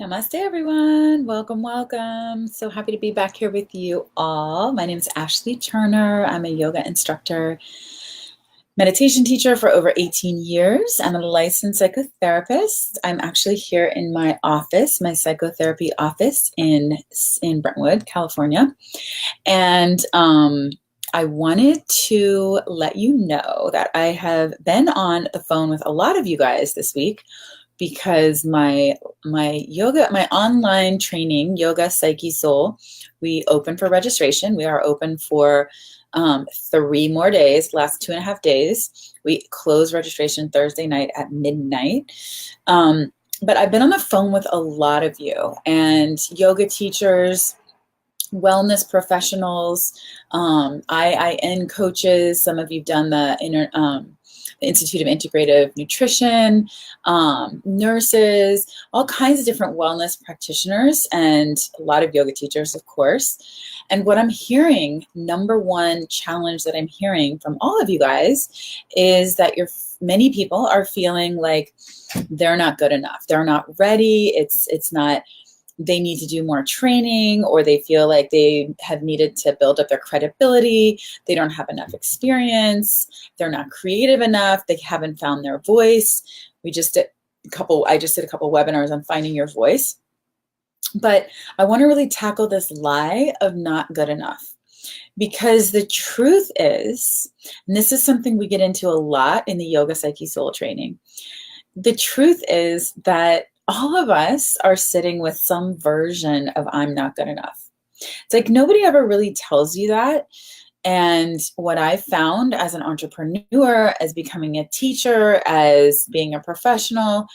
Namaste, everyone. Welcome, welcome. So happy to be back here with you all. My name is Ashley Turner. I'm a yoga instructor, meditation teacher for over 18 years. I'm a licensed psychotherapist. I'm actually here in my office, my psychotherapy office in Brentwood, California. And I wanted to let you know that I have been on the phone with a lot of you guys this week because my online training, Yoga Psyche Soul, we open for registration. We are open for 3 more days, last 2.5 days. We close registration Thursday night at midnight. But I've been on the phone with a lot of you and yoga teachers, wellness professionals, IIN coaches. Some of you've done the Institute of Integrative Nutrition, nurses, all kinds of different wellness practitioners, and a lot of yoga teachers, of course. And what I'm hearing, number one challenge that I'm hearing from all of you guys is that many people are feeling like they're not good enough. They're not ready. It's not, they need to do more training, or they feel like they have needed to build up their credibility. They don't have enough experience. They're not creative enough. They haven't found their voice. I just did a couple webinars on finding your voice. But I want to really tackle this lie of not good enough. Because the truth is, and this is something we get into a lot in the Yoga Psyche Soul training, the truth is that all of us are sitting with some version of I'm not good enough. It's like nobody ever really tells you that. And what I found as an entrepreneur, as becoming a teacher, as being a professional,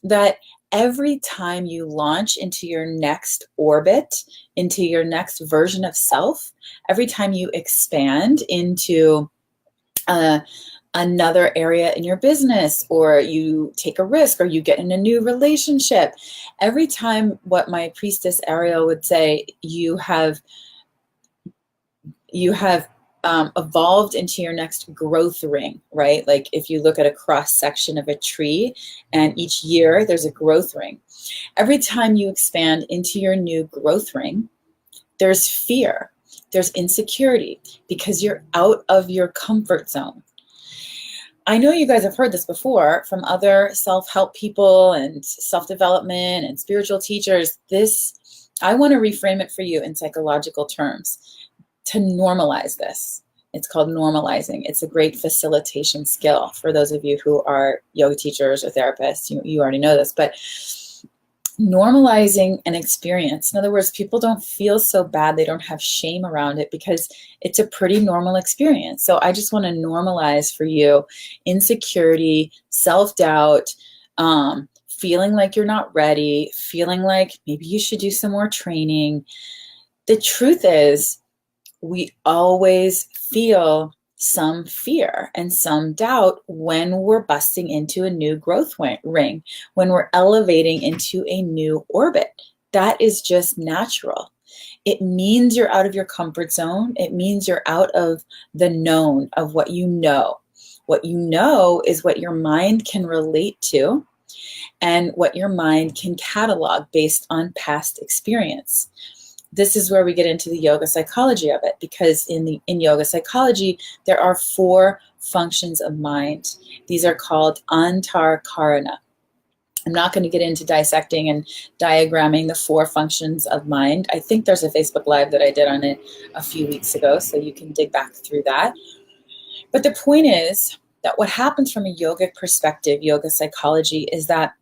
that every time you launch into your next orbit, into your next version of self, every time you expand into another area in your business, or you take a risk, or you get in a new relationship, every time, what my priestess Ariel would say, you have evolved into your next growth ring, right? Like if you look at a cross section of a tree, and each year there's a growth ring. Every time you expand into your new growth ring, there's fear, there's insecurity, because you're out of your comfort zone. I know you guys have heard this before from other self-help people and self-development and spiritual teachers. I want to reframe it for you in psychological terms to normalize this. It's called normalizing. It's a great facilitation skill for those of you who are yoga teachers or therapists. You already know this, but normalizing an experience. In other words, people don't feel so bad. They don't have shame around it because it's a pretty normal experience. So I just want to normalize for you insecurity, self-doubt, feeling like you're not ready, feeling like maybe you should do some more training. The truth is, we always feel some fear and some doubt when we're busting into a new growth ring, when we're elevating into a new orbit. That is just natural. It means you're out of your comfort zone. It means you're out of the known of what you know. What you know is what your mind can relate to and what your mind can catalog based on past experience. This is where we get into the yoga psychology of it, because in yoga psychology, there are 4 functions of mind. These are called antar karana. I'm not going to get into dissecting and diagramming the 4 functions of mind. I think there's a Facebook Live that I did on it a few weeks ago, so you can dig back through that. But the point is that what happens from a yogic perspective, yoga psychology, is that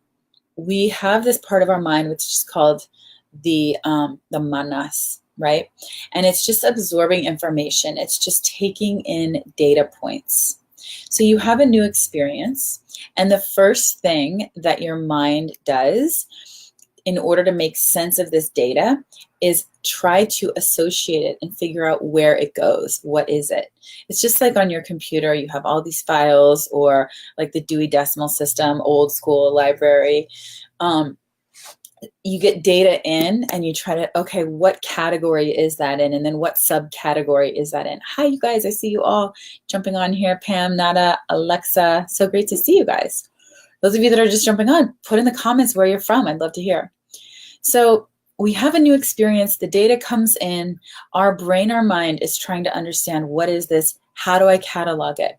we have this part of our mind which is called the manas, right? And it's just absorbing information. It's just taking in data points. So you have a new experience, and the first thing that your mind does in order to make sense of this data is try to associate it and figure out where it goes. What is it? It's just like on your computer, you have all these files, or like the Dewey Decimal System, old school library. You get data in and you try to, okay, what category is that in? And then what subcategory is that in? Hi, you guys. I see you all jumping on here. Pam, Nada, Alexa. So great to see you guys. Those of you that are just jumping on, put in the comments where you're from. I'd love to hear. So we have a new experience, the data comes in, our brain, our mind is trying to understand, what is this? How do I catalog it?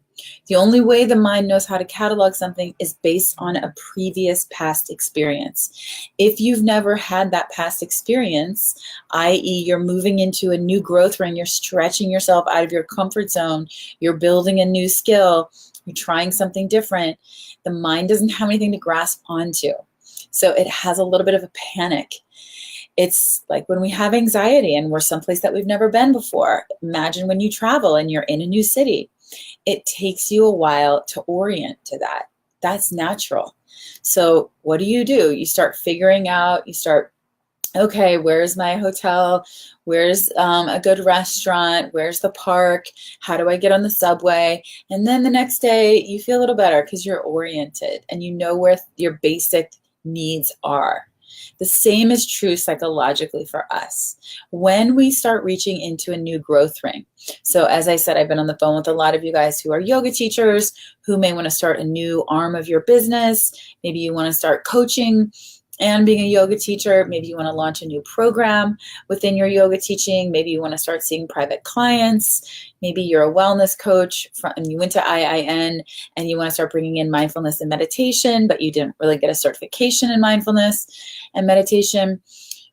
The only way the mind knows how to catalog something is based on a previous past experience. If you've never had that past experience, i.e. you're moving into a new growth ring, you're stretching yourself out of your comfort zone, you're building a new skill, you're trying something different, the mind doesn't have anything to grasp onto. So it has a little bit of a panic. It's like when we have anxiety and we're someplace that we've never been before. Imagine when you travel and you're in a new city. It takes you a while to orient to that. That's natural. So what do? You start figuring out, okay, where's my hotel? Where's a good restaurant? Where's the park? How do I get on the subway? And then the next day you feel a little better because you're oriented and you know where your basic needs are. The same is true psychologically for us. When we start reaching into a new growth ring. So as I said, I've been on the phone with a lot of you guys who are yoga teachers, who may want to start a new arm of your business. Maybe you want to start coaching and being a yoga teacher. Maybe you want to launch a new program within your yoga teaching. Maybe you want to start seeing private clients. Maybe you're a wellness coach and you went to IIN and you want to start bringing in mindfulness and meditation, but you didn't really get a certification in mindfulness and meditation.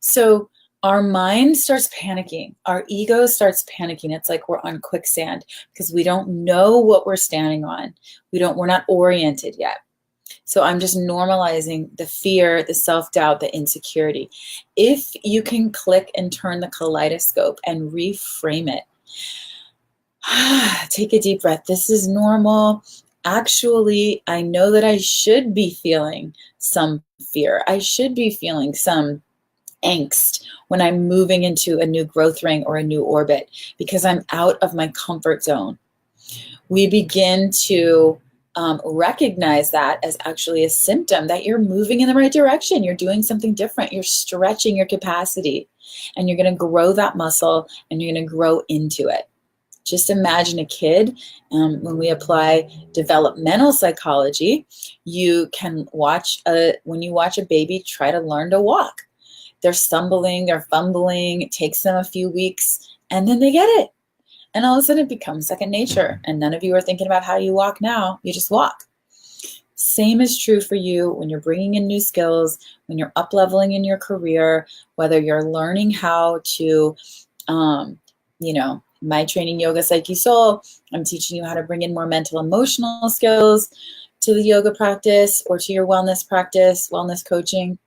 So our mind starts panicking. Our ego starts panicking. It's like we're on quicksand because we don't know what we're standing on. We're not oriented yet. So I'm just normalizing the fear, the self-doubt, the insecurity. If you can click and turn the kaleidoscope and reframe it, take a deep breath. This is normal. Actually, I know that I should be feeling some fear. I should be feeling some angst when I'm moving into a new growth ring or a new orbit because I'm out of my comfort zone. We begin to recognize that as actually a symptom that you're moving in the right direction. You're doing something different. You're stretching your capacity and you're going to grow that muscle and you're going to grow into it. Just imagine a kid, when we apply developmental psychology, you can when you watch a baby try to learn to walk. They're stumbling, they're fumbling, it takes them a few weeks, and then they get it. And all of a sudden it becomes second nature. And none of you are thinking about how you walk now, you just walk. Same is true for you when you're bringing in new skills, when you're up-leveling in your career, whether you're learning how to, my training, Yoga Psyche Soul, I'm teaching you how to bring in more mental, emotional skills to the yoga practice or to your wellness practice, wellness coaching.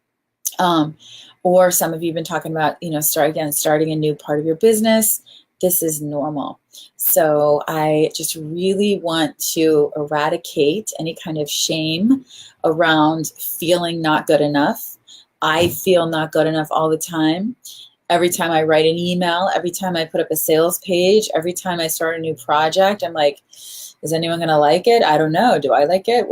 Or some of you have been talking about, starting a new part of your business. This is normal. So I just really want to eradicate any kind of shame around feeling not good enough. I feel not good enough all the time. Every time I write an email, every time I put up a sales page, every time I start a new project, I'm like, is anyone going to like it? I don't know. Do I like it?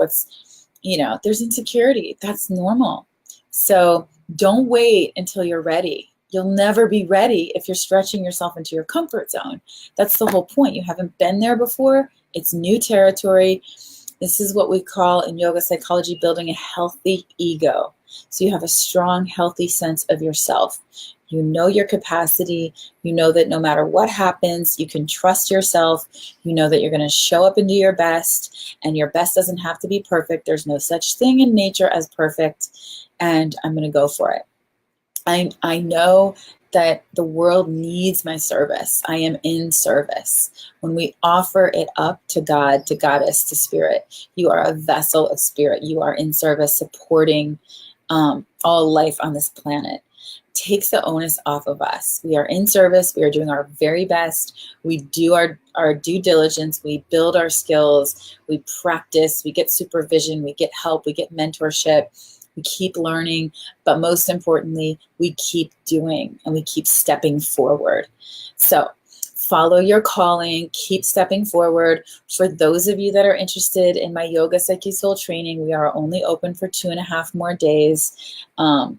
There's insecurity. That's normal. So don't wait until you're ready. You'll never be ready if you're stretching yourself into your comfort zone. That's the whole point. You haven't been there before. It's new territory. This is what we call in yoga psychology building a healthy ego. So you have a strong, healthy sense of yourself. You know your capacity. You know that no matter what happens, you can trust yourself. You know that you're going to show up and do your best, and your best doesn't have to be perfect. There's no such thing in nature as perfect, and I'm going to go for it. I know that the world needs my service. I am in service. When we offer it up to God, to Goddess, to Spirit, you are a vessel of Spirit. You are in service, supporting all life on this planet. Takes the onus off of us. We are in service. We are doing our very best. We do our due diligence. We build our skills. We practice. We get supervision. We get help. We get mentorship. We keep learning. But most importantly, we keep doing and we keep stepping forward. So follow your calling, keep stepping forward. For those of you that are interested in my Yoga Psyche Soul training, we are only open for 2.5 more days.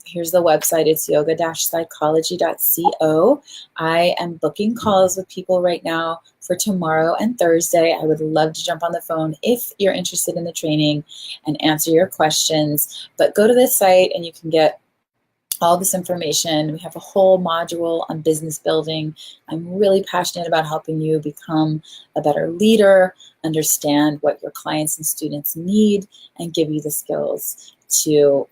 Here's the website. It's yoga-psychology.co. I am booking calls with people right now for tomorrow and Thursday. I would love to jump on the phone if you're interested in the training and answer your questions. But go to this site and you can get all this information. We have a whole module on business building. I'm really passionate about helping you become a better leader, understand what your clients and students need, and give you the skills to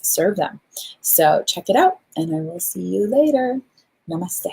serve them. So check it out, and I will see you later. Namaste.